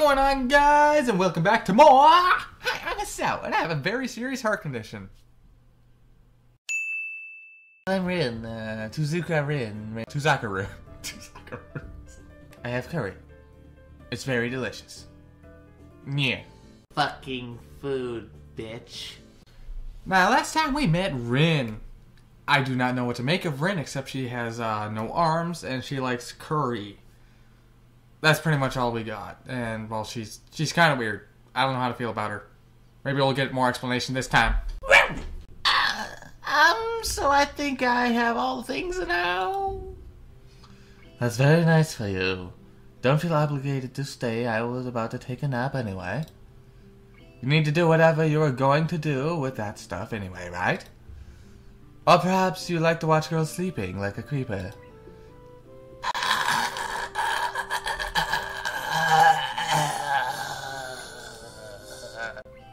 going on, guys, and welcome back to more. Hi, I'm hisao, and I have a very serious heart condition. I'm Rin, Tuzuka Rin, Tuzaka-ru. I have curry. It's very delicious. Yeah. Fucking food, bitch. Now, last time we met Rin. I do not know what to make of Rin, except she has no arms, and she likes curry. That's pretty much all we got. And, well, she's kind of weird. I don't know how to feel about her. Maybe we'll get more explanation this time. So I think I have all the things now. That's very nice for you. Don't feel obligated to stay. I was about to take a nap anyway. You need to do whatever you are going to do with that stuff anyway, right? Or perhaps you like to watch girls sleeping like a creeper.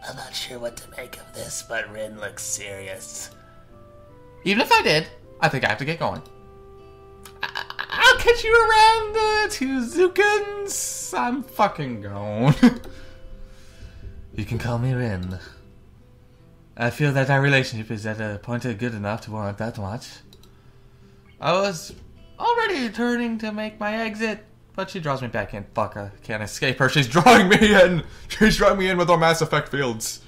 I'm not sure what to make of this, but Rin looks serious. Even if I did, I think I have to get going. I'll catch you around the Tuzukans. I'm fucking gone. You can call me Rin. I feel that our relationship is at a point good enough to warrant that much. I was already turning to make my exit, but she draws me back in. Fuck, I can't escape her. She's drawing me in. She's drawing me in with our Mass Effect fields.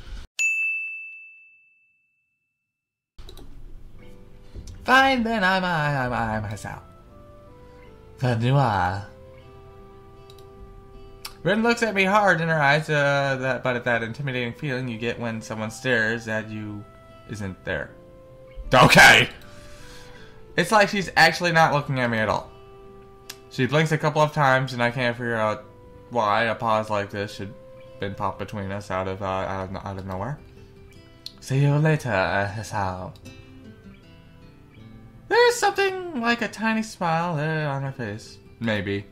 Fine, then I'm hisao. Then you are. Rin looks at me hard in her eyes, but that intimidating feeling you get when someone stares at you isn't there. Okay! It's like she's actually not looking at me at all. She blinks a couple of times and I can't figure out why a pause like this should been popped between us out of nowhere. See you later, hisao. There's something like a tiny smile there on her face. Maybe.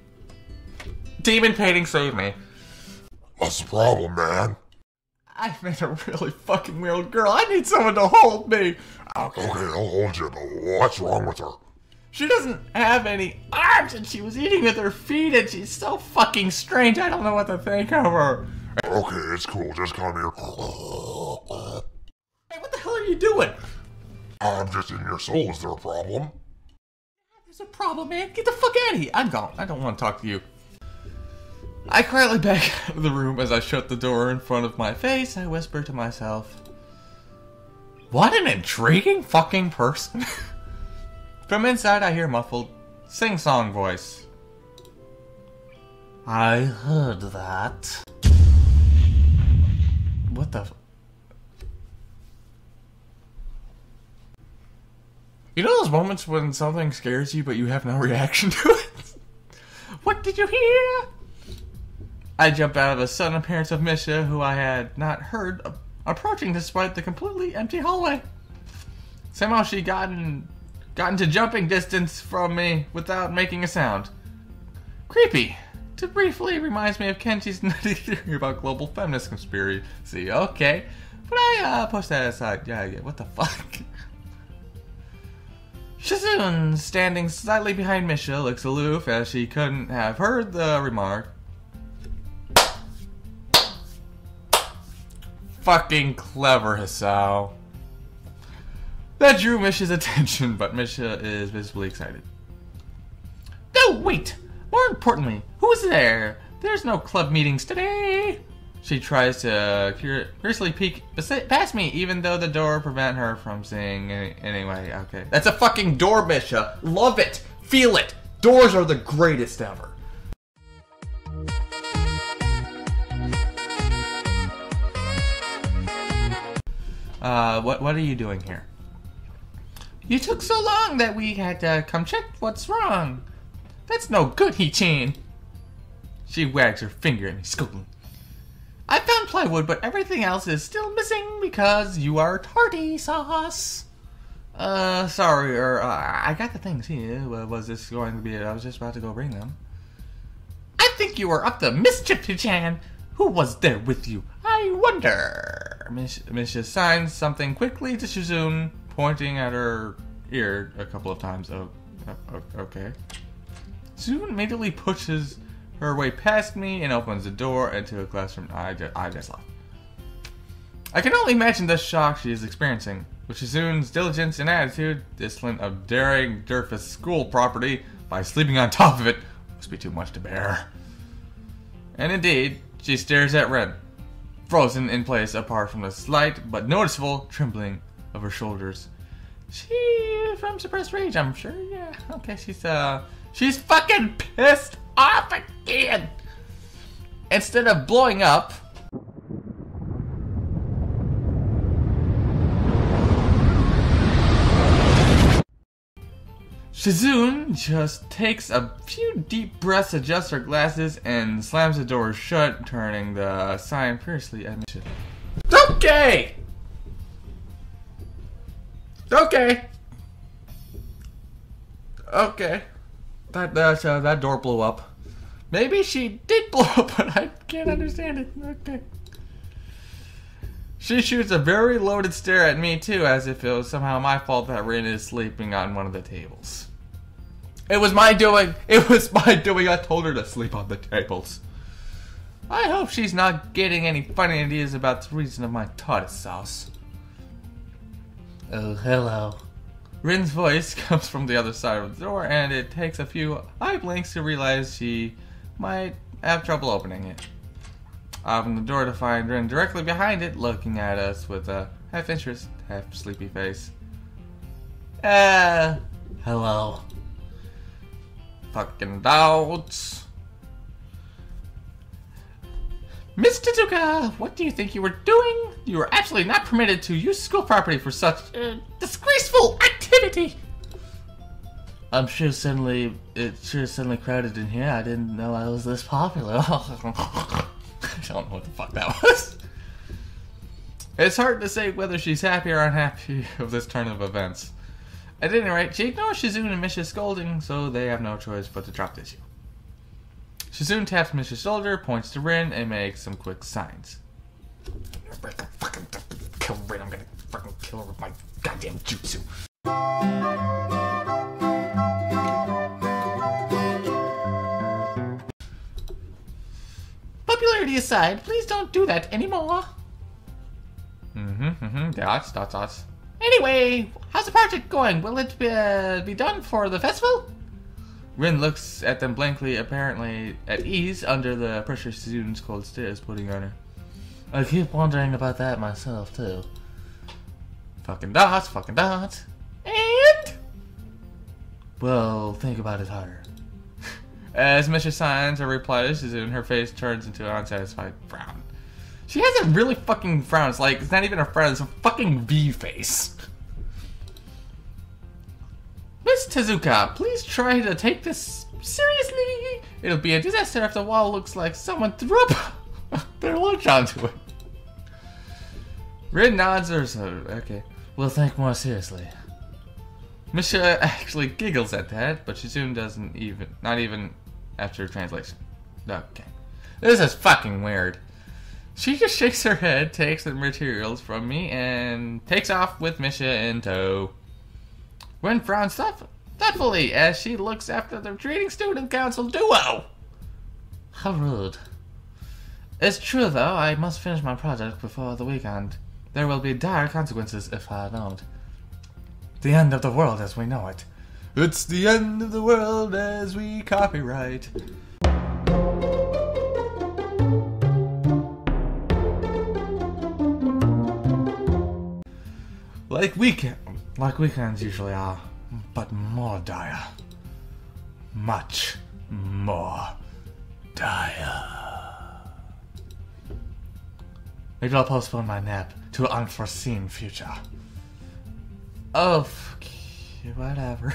Demon painting saved me. What's the problem, man? I met a really fucking weird girl. I need someone to hold me. Okay, I'll hold you, but what's wrong with her? She doesn't have any arms and she was eating with her feet and she's so fucking strange. I don't know what to think of her. Okay, it's cool. Just come here. Hey, what the hell are you doing? I'm just in your soul. Is there a problem? There's a problem, man. Get the fuck out of here. I'm gone. I don't want to talk to you. I quietly back out of the room as I shut the door in front of my face. I whisper to myself, what an intriguing fucking person. From inside I hear muffled sing-song voice. I heard that. What the... You know those moments when something scares you but you have no reaction to it? What did you hear? I jump out of the sudden appearance of Misha, who I had not heard approaching despite the completely empty hallway. Somehow she gotten to jumping distance from me without making a sound. Creepy. It briefly reminds me of Kenji's nutty theory about global feminist conspiracy. Okay. But I push that aside. Yeah, what the fuck? Shizune, standing slightly behind Misha, looks aloof as she couldn't have heard the remark. Fucking clever, hisao. That drew Misha's attention, but Misha is visibly excited. No, wait! More importantly, who's there? There's no club meetings today! She tries to curiously peek past me, even though the door prevents her from seeing anyway. Okay. That's a fucking door, Misha! Love it! Feel it! Doors are the greatest ever! What are you doing here? You took so long that we had to come check what's wrong. That's no good, He-chan. She wags her finger at me, scolding. I found plywood, but everything else is still missing because you are tardy sauce. Sorry, I got the things here. Was this going to be? I was just about to go bring them. I think you were up to mischief, He-chan. Who was there with you? I wonder. Misha signs something quickly to Shizune, pointing at her ear a couple of times. Oh, okay. Shizune immediately pushes her way past me and opens the door into a classroom I just left. I can only imagine the shock she is experiencing. With Shizune's diligence and attitude, this flint of daring Durfus school property by sleeping on top of it must be too much to bear. And indeed, she stares at Ren, frozen in place apart from the slight but noticeable trembling of her shoulders. She from suppressed rage, I'm sure. Yeah, okay, she's fucking pissed off again. Instead of blowing up, Shizune just takes a few deep breaths, adjusts her glasses, and slams the door shut, turning the sign fiercely at me. Okay! Okay! Okay. That door blew up. Maybe she did blow up, but I can't understand it. Okay. She shoots a very loaded stare at me too, as if it was somehow my fault that Rin is sleeping on one of the tables. It was my doing. It was my doing. I told her to sleep on the tables. I hope she's not getting any funny ideas about the reason of my otis sauce. Oh, hello. Rin's voice comes from the other side of the door, and it takes a few eye blinks to realize she might have trouble opening it. I open the door to find Rin directly behind it, looking at us with a half-interest, half-sleepy face. Hello. Fucking doubts. Miss Tezuka, what do you think you were doing? You were absolutely not permitted to use school property for such disgraceful activity. It's sure suddenly crowded in here. I didn't know I was this popular. I don't know what the fuck that was. It's hard to say whether she's happy or unhappy of this turn of events. At any rate, she ignores Shizune and Misha's scolding, so they have no choice but to drop the issue. Shizune taps Misha's shoulder, points to Rin, and makes some quick signs. I'm gonna fucking kill Rin. I'm gonna fucking kill her with my goddamn jutsu. Popularity aside, please don't do that anymore. Dots. Anyway, how's the project going? Will it be done for the festival? Rin looks at them blankly, apparently at ease under the pressure Shizune's cold stare is putting on her. I keep wondering about that myself, too. Fucking dots. And? Well, think about it harder. As Misha signs a reply to Shizune, her face turns into an unsatisfied frown. She has a really fucking frown. It's like, it's not even a frown, it's a fucking V face. Miss Tezuka, please try to take this seriously. It'll be a disaster if the wall looks like someone threw up their lunch onto it. Rin nods or so. Okay. We'll think more seriously. Misha actually giggles at that, but Shizune doesn't even, not even after translation. Okay. This is fucking weird. She just shakes her head, takes the materials from me, and takes off with Misha in tow. Rin frowns thoughtfully as she looks after the retreating student council duo. How rude. It's true, though. I must finish my project before the weekend. There will be dire consequences if I don't. The end of the world as we know it. It's the end of the world as we copyright. Like weekends usually are, but more dire. Much more dire. Maybe I'll postpone my nap to an unforeseen future. Oh, whatever.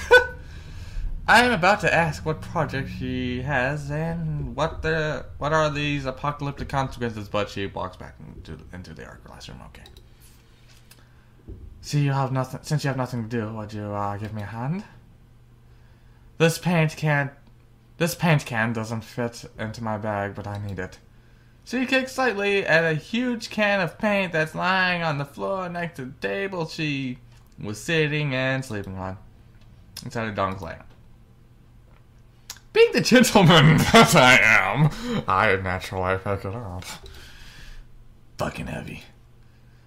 I am about to ask what project she has and what are these apocalyptic consequences, but she walks back into the art classroom. Okay. Since you have nothing to do, would you give me a hand? This paint can doesn't fit into my bag, but I need it. She kicks slightly at a huge can of paint that's lying on the floor next to the table she was sitting and sleeping on. Inside a dong's lamp. Being the gentleman that I am, I naturally pick it up. Fucking heavy.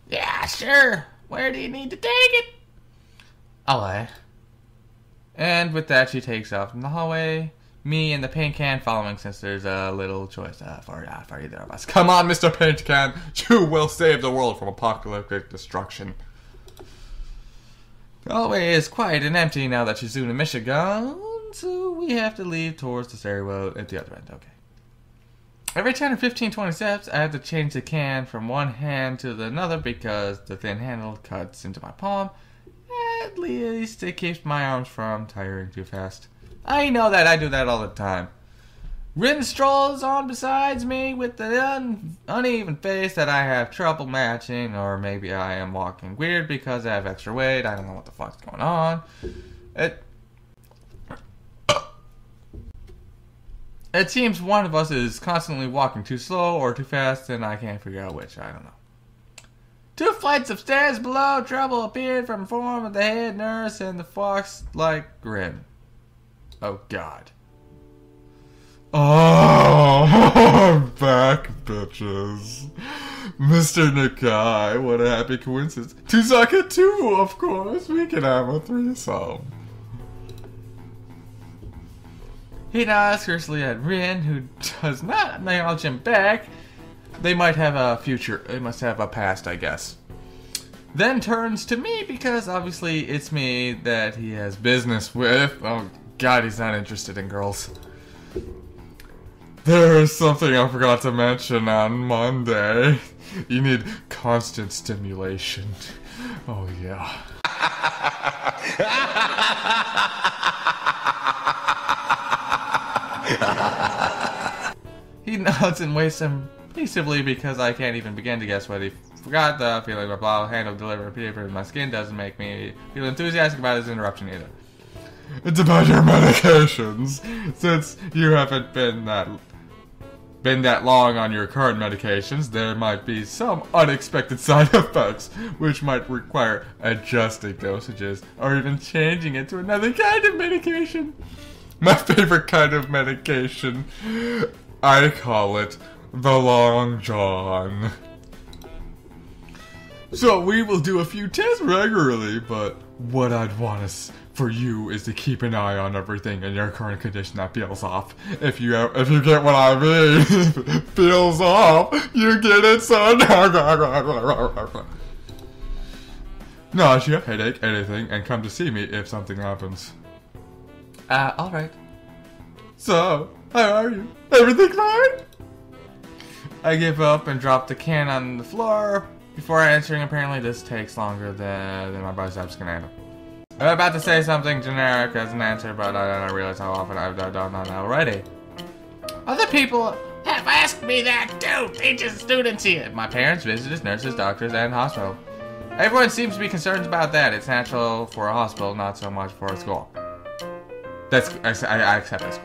Yeah, sure. Where do you need to take it? Away. And with that, she takes off in the hallway. Me and the paint can following, since there's a little choice for either of us. Come on, Mr. Paint Can. You will save the world from apocalyptic destruction. The hallway is quiet and empty now that she's in Michigan, so we have to leave towards the stairwell at the other end. Okay. Every 10 or 15, 20 steps, I have to change the can from one hand to the another because the thin handle cuts into my palm. At least it keeps my arms from tiring too fast. I know that I do that all the time. Rin strolls on besides me with the uneven face that I have trouble matching, or maybe I am walking weird because I have extra weight. I don't know what the fuck's going on. It seems one of us is constantly walking too slow or too fast, and I can't figure out which. I don't know. 2 flights of stairs below, trouble appeared from the form of the head nurse and the fox-like grin. Oh, God. Oh, I'm back, bitches. Mr. Nakai, what a happy coincidence. Tuzaka too, of course. We can have a threesome. He nods curiously at Rin, who does not acknowledge him back. They might have a future. They must have a past, I guess. Then turns to me because obviously it's me that he has business with. Oh, God, he's not interested in girls. There is something I forgot to mention on Monday. You need constant stimulation. Oh, yeah. He nods and waits impulsively because I can't even begin to guess what he forgot. The feeling of blah handle delivery paper in my skin doesn't make me feel enthusiastic about his interruption either. It's about your medications. Since you haven't been that long on your current medications, there might be some unexpected side effects, which might require adjusting dosages or even changing it to another kind of medication. My favorite kind of medication, I call it the Long John. So we will do a few tests regularly, but what I'd want for you is to keep an eye on everything in your current condition that peels off. If you get what I mean, if it peels off, you get it, son. Nausea, headache, anything, and come to see me if something happens. Alright. So, how are you? Everything fine? I give up and drop the can on the floor before answering. Apparently this takes longer than my biceps can handle. I'm about to say something generic as an answer, but I don't realize how often I've done that already. Other people have asked me that too. Teachers, students here. My parents, visitors, nurses, doctors, and hospital. Everyone seems to be concerned about that. It's natural for a hospital, not so much for a school. I accept this.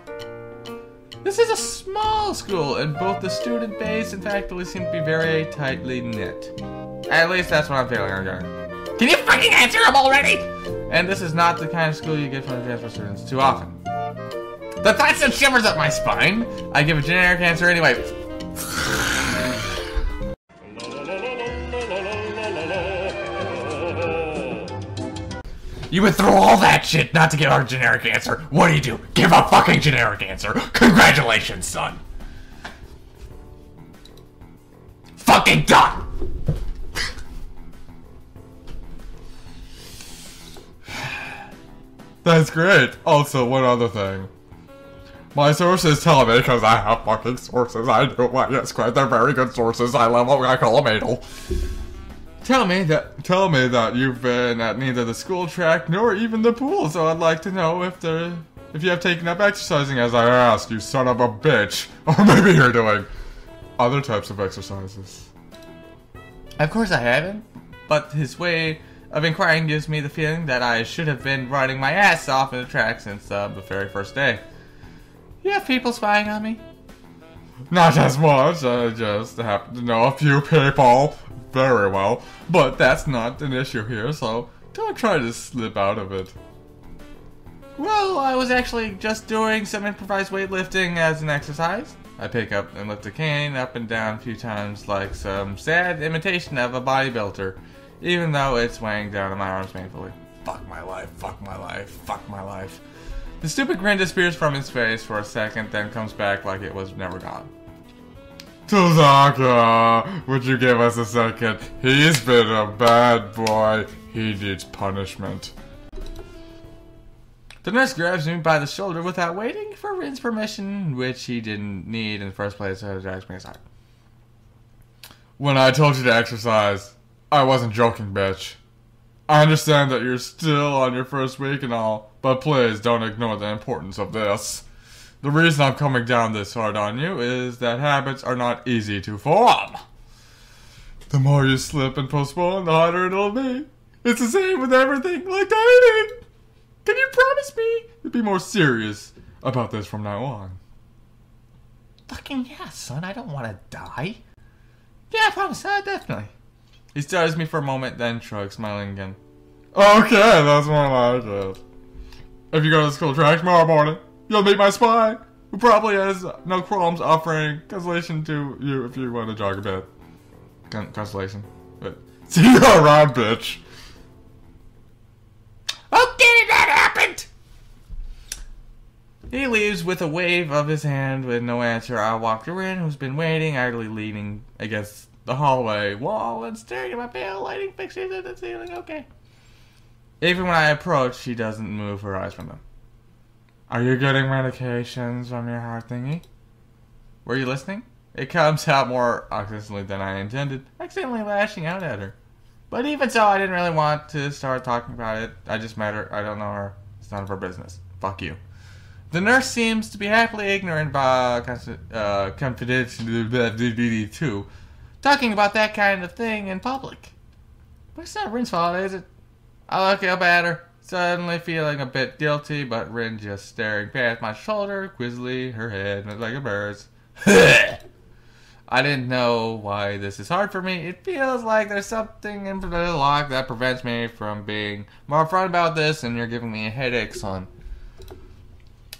This is a small school, and both the student base and faculty seem to be very tightly knit. At least that's what I'm feeling. Can you fucking answer him already? And this is not the kind of school you get from the transfer students too often. The thought sent shivers up my spine. I give a generic answer anyway. You went through all that shit not to give our generic answer. What do? Give a fucking generic answer. Congratulations, son. Fucking done. That's great. Also, one other thing. My sources tell me, because I have fucking sources, I do, yes, quite, they're very good sources, I call them anal. Tell me that you've been at neither the school track nor even the pool, so I'd like to know if you have taken up exercising as I asked, you son of a bitch. Or maybe you're doing other types of exercises. Of course I haven't, but his way of inquiring gives me the feeling that I should have been running my ass off in the track since the very first day. You have people spying on me? Not as much, I just happen to know a few people very well, but that's not an issue here, so don't try to slip out of it. Well, I was actually just doing some improvised weightlifting as an exercise. I pick up and lift a cane up and down a few times like some sad imitation of a bodybuilder, even though it's weighing down on my arms painfully. Fuck my life, fuck my life, fuck my life. The stupid grin disappears from his face for a second, then comes back like it was never gone. Tozaka, would you give us a second? He's been a bad boy. He needs punishment. The nurse grabs me by the shoulder without waiting for Rin's permission, which he didn't need in the first place, so drags me aside. When I told you to exercise, I wasn't joking, bitch. I understand that you're still on your first week and all, but please don't ignore the importance of this. The reason I'm coming down this hard on you is that habits are not easy to form. The more you slip and postpone, the harder it'll be. It's the same with everything, like dieting. Can you promise me to be more serious about this from now on? Fucking yeah, son. I don't want to die. Yeah, I promise. Definitely. He stares at me for a moment, then shrugs, smiling again. Okay, that's more like it. If you go to the school track tomorrow morning, you'll meet my spy, who probably has no qualms offering consolation to you if you want to jog a bit. Consolation. But see you around, bitch. Okay, that happened! He leaves with a wave of his hand with no answer. I walk to Rin, who's been waiting, idly leaning against the hallway wall and staring at my pale lighting fixtures at the ceiling. Okay. Even when I approach, she doesn't move her eyes from them. Are you getting medications from your heart thingy? Were you listening? It comes out more accidentally than I intended, accidentally lashing out at her. But even so, I didn't really want to start talking about it. I just met her. I don't know her. It's none of her business. Fuck you. The nurse seems to be happily ignorant about confidentiality too, talking about that kind of thing in public. But it's not Rin's fault, is it? I look up at her, suddenly feeling a bit guilty, but Rin just staring past my shoulder, quizzly, her head like a bird's. I didn't know why this is hard for me. It feels like there's something in the lock that prevents me from being more upfront about this, and you're giving me a headache, son.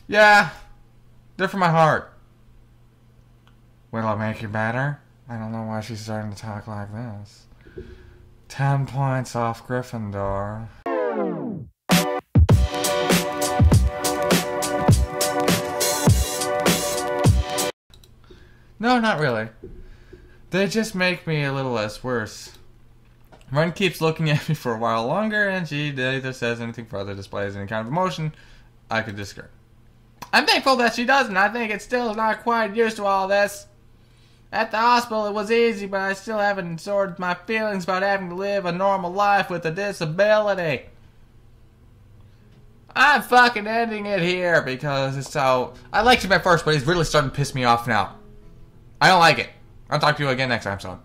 Yeah, they're for my heart. Will it make you better? I don't know why she's starting to talk like this. 10 points off Gryffindor. No, not really. They just make me a little less worse. Ren keeps looking at me for a while longer, and she neither says anything further, displays any kind of emotion I could disagree. I'm thankful that she doesn't. I think it's still not quite used to all this. At the hospital it was easy, but I still haven't sorted my feelings about having to live a normal life with a disability. I'm fucking ending it here because it's so... I liked him at first, but he's really starting to piss me off now. I don't like it. I'll talk to you again next time, son.